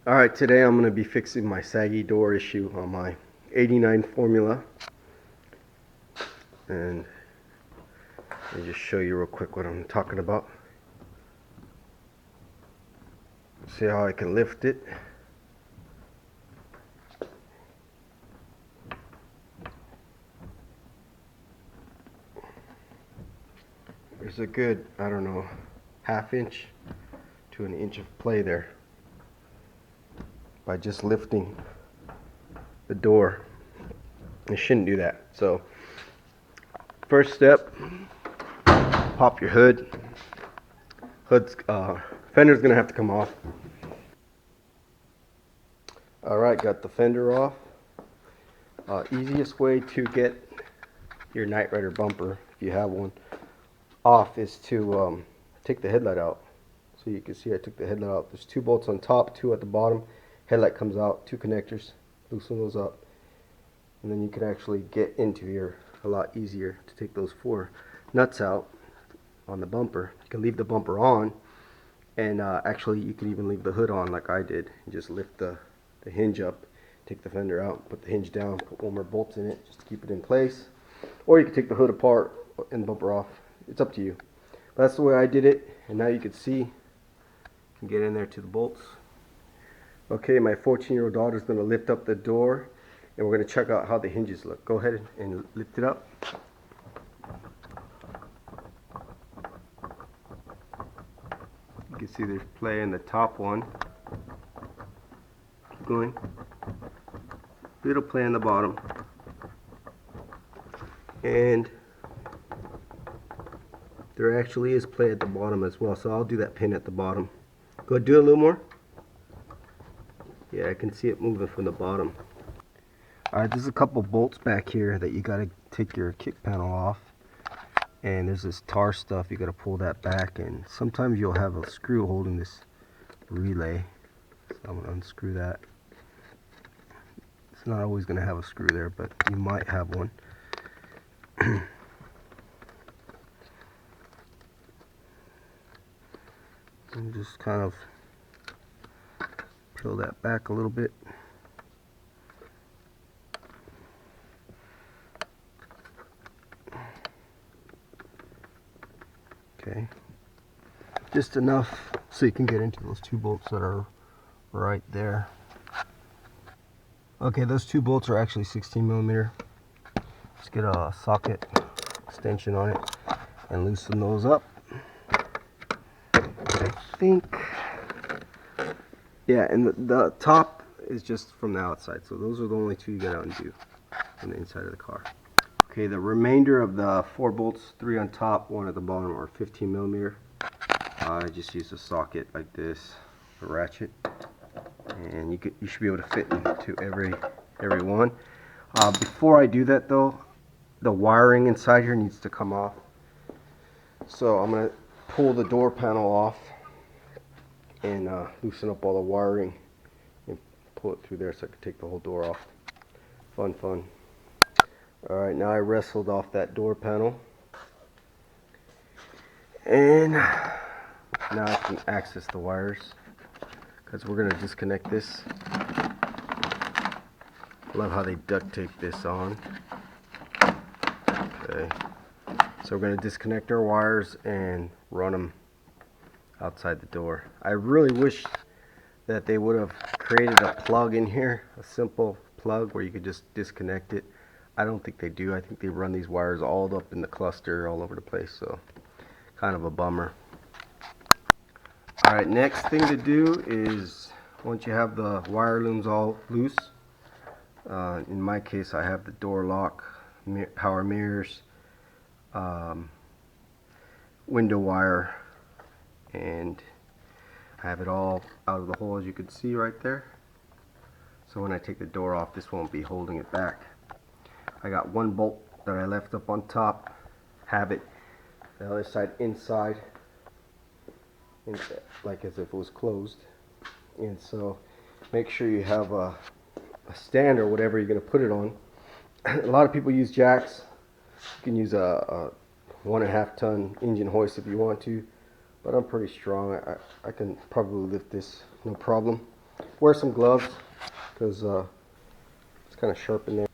Alright, today I'm going to be fixing my saggy door issue on my 89 Formula. And let me just show you real quick what I'm talking about. See how I can lift it. There's a good, I don't know, ½ inch to an inch of play there by just lifting the door. It shouldn't do that. So first step, pop your hood. Fender's gonna have to come off. Alright, got the fender off. Easiest way to get your Knight Rider bumper, if you have one, off is to take the headlight out. So you can see I took the headlight out. There's 2 bolts on top, 2 at the bottom. Headlight comes out, 2 connectors. Loosen those up, and then you can actually get into here a lot easier to take those 4 nuts out on the bumper. You can leave the bumper on, and actually you can even leave the hood on like I did and just lift the hinge up, take the fender out, put the hinge down, put 1 more bolt in it just to keep it in place. Or you can take the hood apart and the bumper off. It's up to you. But that's the way I did it, and now you can see you can get in there to the bolts. Okay, my 14-year-old daughter is going to lift up the door, and we're going to check out how the hinges look. Go ahead and lift it up. You can see there's play in the top one. Keep going. Little play in the bottom. And there actually is play at the bottom as well, so I'll do that pin at the bottom. Go ahead, do it a little more. Yeah, I can see it moving from the bottom. Alright, there's a couple bolts back here that you gotta take your kick panel off. And there's this tar stuff, you gotta pull that back, and sometimes you'll have a screw holding this relay. So I'm gonna unscrew that. It's not always gonna have a screw there, but you might have one. And just kind of peel that back a little bit. Okay, just enough so you can get into those 2 bolts that are right there. Okay, those 2 bolts are actually 16mm. Just get a socket extension on it and loosen those up. I think, yeah, and the top is just from the outside, so those are the only 2 you gotta undo from the inside of the car. Okay, the remainder of the 4 bolts, 3 on top, 1 at the bottom, are 15mm. I just used a socket like this, a ratchet, and you should be able to fit into every one. Before I do that though, the wiring inside here needs to come off. So I'm gonna pull the door panel off and loosen up all the wiring and pull it through there so I can take the whole door off. Fun. Alright, now I wrestled off that door panel, and now I can access the wires, because we're going to disconnect this. Love how they duct tape this on. Okay, so we're going to disconnect our wires and run them outside the door. I really wish that they would have created a plug in here, a simple plug where you could just disconnect it. I don't think they do. I think they run these wires all up in the cluster all over the place, so kind of a bummer. Alright, next thing to do is, once you have the wire looms all loose, in my case I have the door lock, power mirrors, window wire, and I have it all out of the hole, as you can see right there. So when I take the door off, this won't be holding it back. I got 1 bolt that I left up on top, have it the other side inside, like as if it was closed. And so make sure you have a stand or whatever you're going to put it on. A lot of people use jacks. You can use a 1.5 ton engine hoist if you want to, but I'm pretty strong. I can probably lift this no problem. Wear some gloves because it's kind of sharp in there.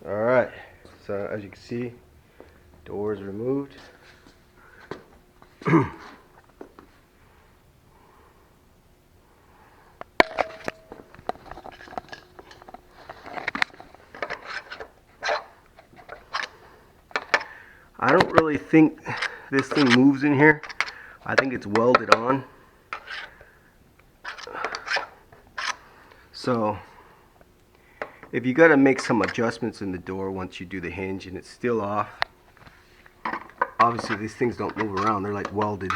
All right, so as you can see, door is removed. I don't really think this thing moves in here. I think it's welded on. So if you got to make some adjustments in the door once you do the hinge and it's still off, obviously these things don't move around, they're like welded.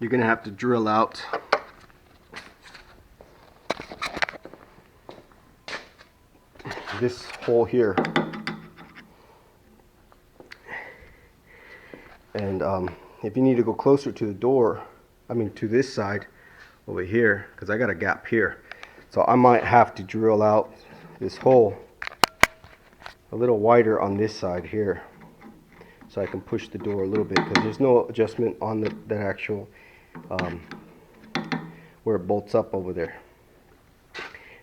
You're gonna have to drill out this hole here, and if you need to go closer to the door, I mean to this side over here, because I got a gap here, so I might have to drill out this hole a little wider on this side here so I can push the door a little bit, because there's no adjustment on that actual where it bolts up over there.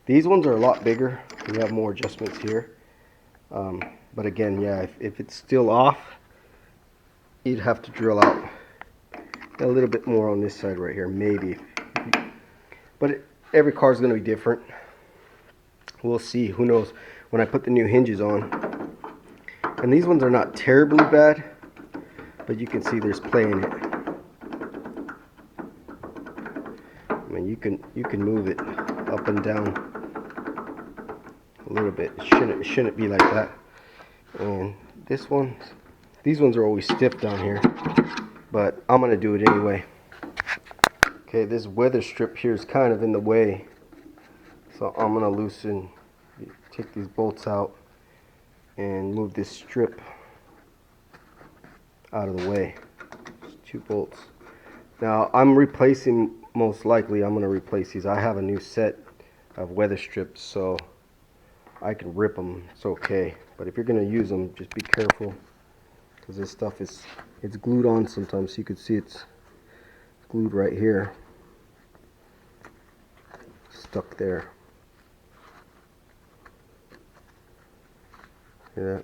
These ones are a lot bigger. We have more adjustments here. But again, yeah, if it's still off, you'd have to drill out a little bit more on this side right here, maybe. But every car is going to be different. We'll see. Who knows? When I put the new hinges on. And these ones are not terribly bad, but you can see there's play in it. I mean, you can move it up and down a little bit. It shouldn't be like that. And these ones are always stiff down here, but I'm gonna do it anyway. Okay, this weather strip here is kind of in the way, so I'm gonna take these bolts out and move this strip out of the way. Just 2 bolts. Now I'm replacing, most likely I'm gonna replace these. I have a new set of weather strips, so I can rip them, it's okay. But if you're gonna use them, just be careful, because this stuff it's glued on sometimes. So you can see it's glued right here, stuck there. See that?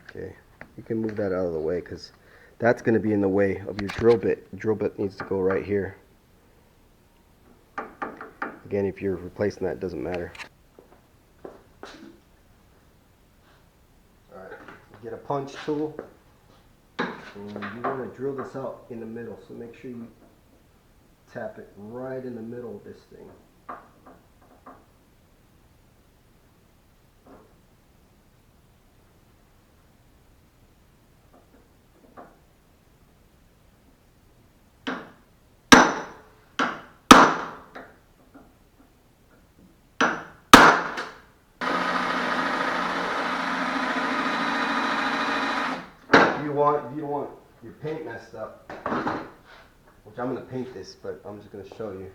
Okay, you can move that out of the way, because that's going to be in the way of your drill bit. The drill bit needs to go right here. Again, if you're replacing that, it doesn't matter. Alright, get a punch tool, and you want to drill this out in the middle, so make sure you tap it right in the middle of this thing. If you don't want your paint messed up, which I'm going to paint this, but I'm just going to show you.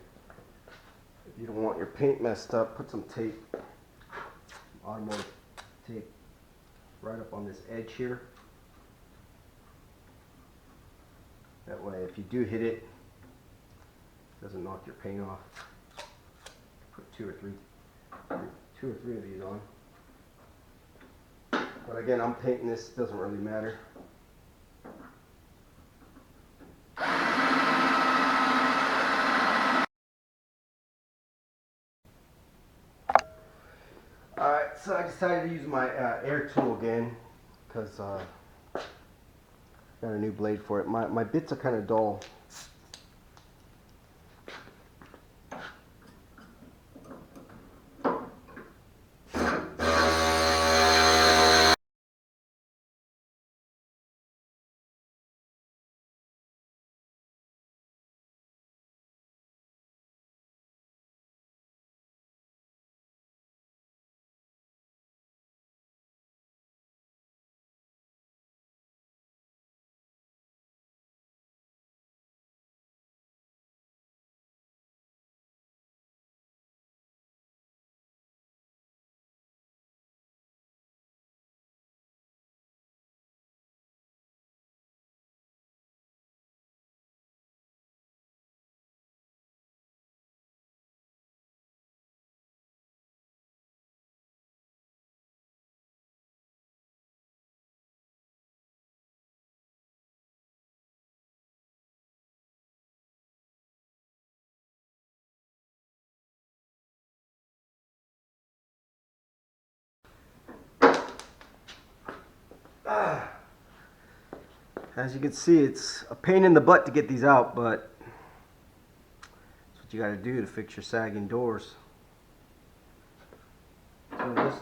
If you don't want your paint messed up, put some tape automotive tape right up on this edge here. That way if you do hit it, it doesn't knock your paint off. Put two or three of these on. But again, I'm painting this, doesn't really matter. Alright, so I decided to use my air tool again because got a new blade for it. My bits are kind of dull. As you can see, it's a pain in the butt to get these out, but that's what you got to do to fix your sagging doors. So just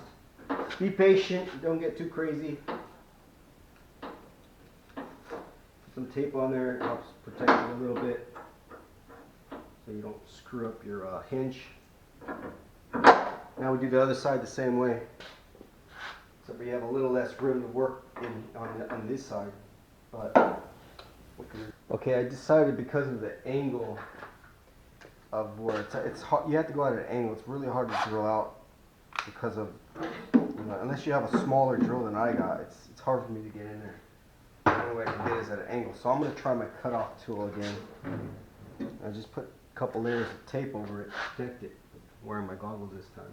be patient, don't get too crazy. Put some tape on there, it helps protect it a little bit so you don't screw up your hinge. Now we do the other side the same way. So we have a little less room to work on this side. But okay, I decided because of the angle of where it's hard, you have to go at an angle. It's really hard to drill out because of, you know, unless you have a smaller drill than I got, it's hard for me to get in there. The only way I can get it is at an angle. So I'm going to try my cutoff tool again. I just put a couple layers of tape over it to protect it. I'm wearing my goggles this time.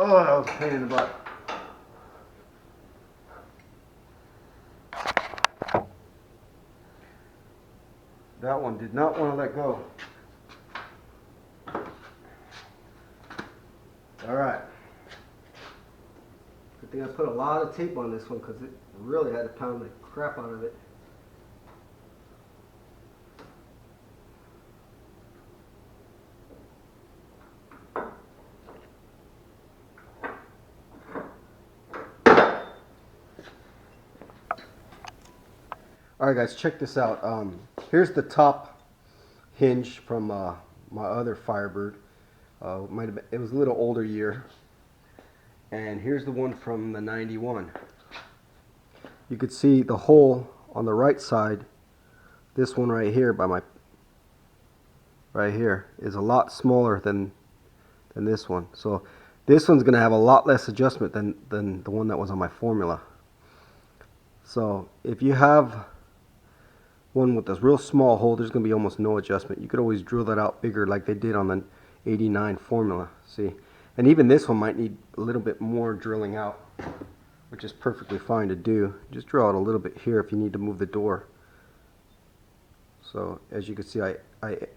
Oh, that was a pain in the butt. That one did not want to let go. Alright. Good thing I put a lot of tape on this one because it really had to pound the crap out of it. Alright guys, check this out. Here's the top hinge from my other Firebird. Might have been, it was a little older year. And here's the one from the 91. You could see the hole on the right side. This one right here right here is a lot smaller than this one. So this one's gonna have a lot less adjustment than the one that was on my Formula. So if you have one with this real small hole, there's gonna be almost no adjustment. You could always drill that out bigger like they did on the 89 Formula. See, and even this one might need a little bit more drilling out, which is perfectly fine to do. Just drill out a little bit here if you need to move the door. So as you can see, I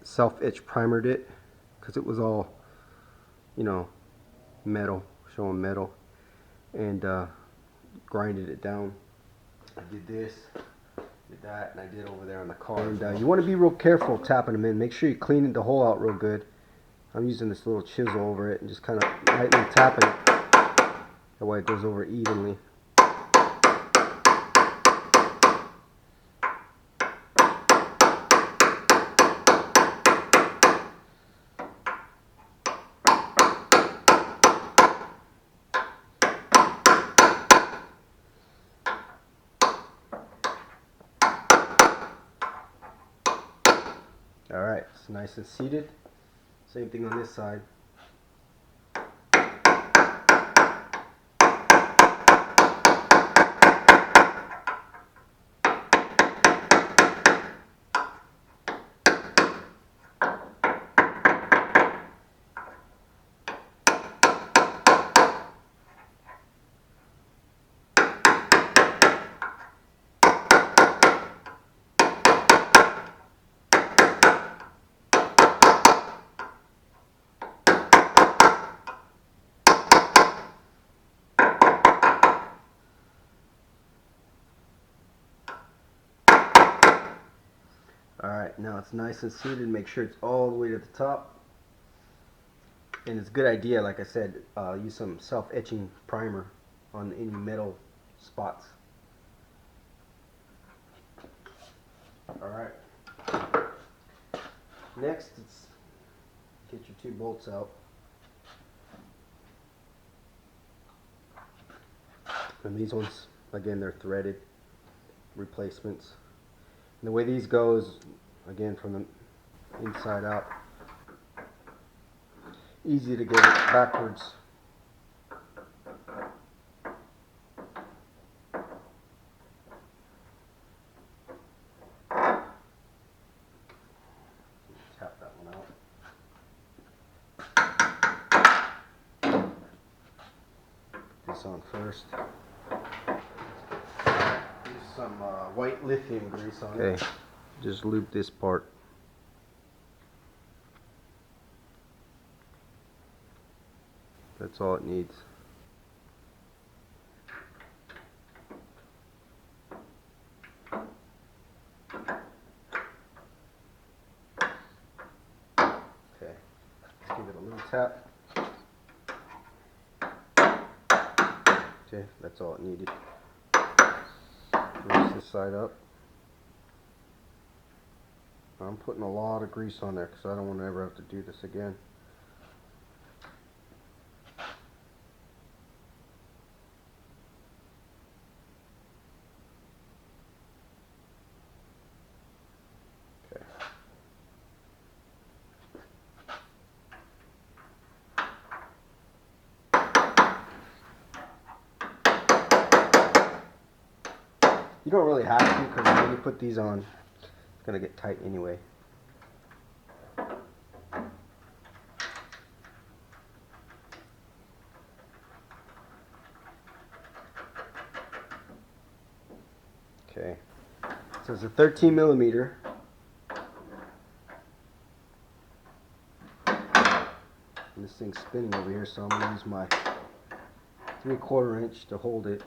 self-etch primered it because it was all, you know, metal, showing metal, and grinded it down. I did this, did that, and I did over there on the car. And you want to be real careful tapping them in. Make sure you clean the hole out real good. I'm using this little chisel over it and just kind of lightly tapping it. That way it goes over evenly. Alright, it's nice and seated. Same thing on this side. Alright, now it's nice and seated. Make sure it's all the way to the top. And it's a good idea, like I said, use some self-etching primer on any metal spots. Alright. Next, it's get your two bolts out. And these ones, again, they're threaded replacements. And the way these go is, again, from the inside out. Easy to get it backwards. Tap that one out. This on first. Use some white lithium grease on it. Okay, just loop this part. That's all it needs. Okay, let's give it a little tap. Okay, that's all it needed. Grease this side up. I'm putting a lot of grease on there because I don't want to ever have to do this again. Okay. You don't really have to, because when you put these on, it's going to get tight anyway. Okay, so it's a 13 millimeter. And this thing's spinning over here, so I'm going to use my 3/4 inch to hold it.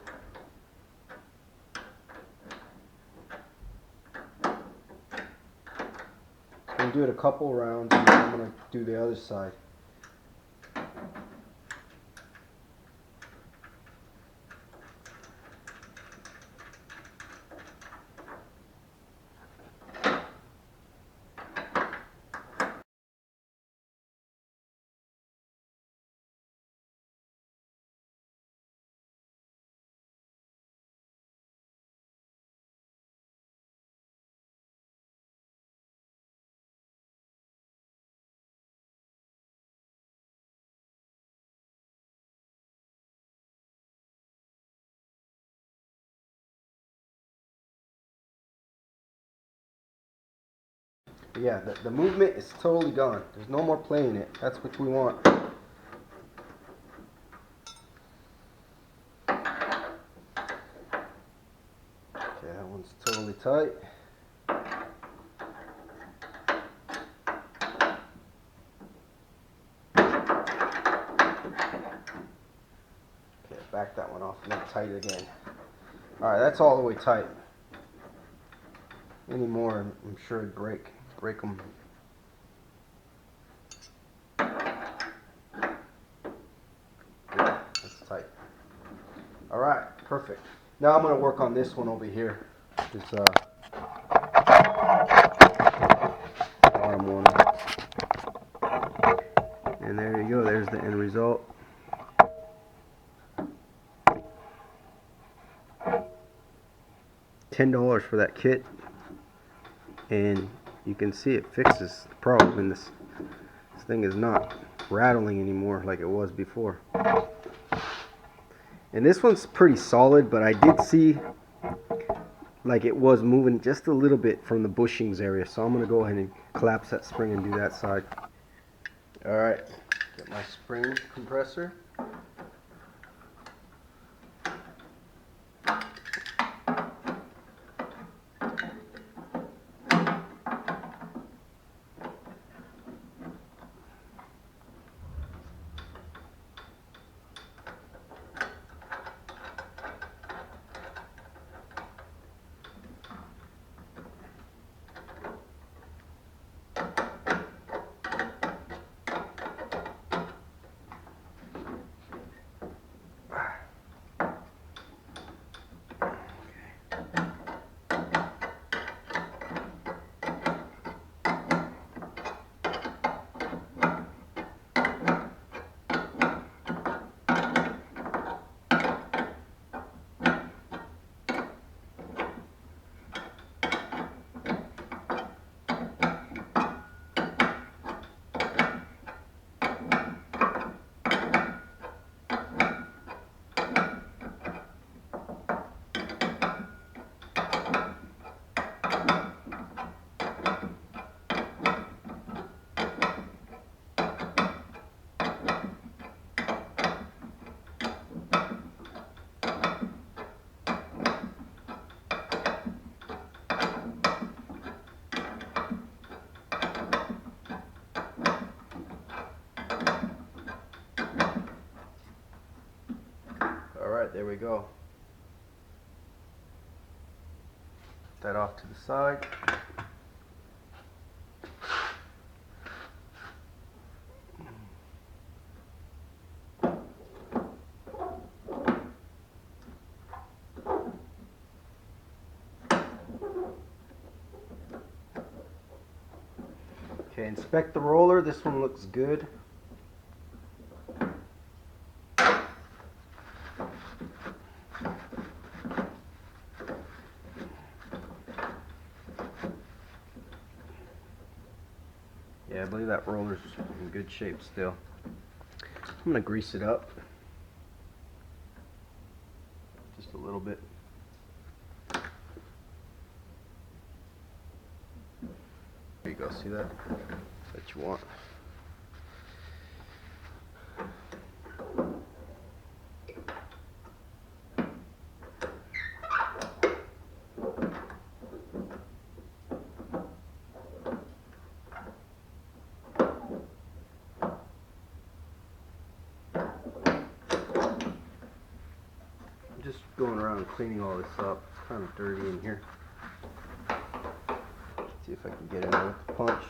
I'm going to do it a couple rounds, and then I'm going to do the other side. But yeah, the movement is totally gone. There's no more playing it. That's what we want. Okay, that one's totally tight. Okay, back that one off and then tight it again. Alright, that's all the way tight. Any more, I'm sure it'd break them. Yeah, that's tight. Alright, perfect. Now I'm going to work on this one over here. This bottom one. And there you go, there's the end result. $10 for that kit, and you can see it fixes the problem, and this thing is not rattling anymore like it was before. And this one's pretty solid, but I did see like it was moving just a little bit from the bushings area, so I'm going to go ahead and collapse that spring and do that side. Alright, get my spring compressor. Alright, there we go. Put that off to the side. Okay, inspect the roller. This one looks good. Yeah, I believe that roller's in good shape still. I'm going to grease it up just a little bit. There you go, see that? That's what you want. Just going around and cleaning all this up. It's kind of dirty in here. See if I can get in there with the punch.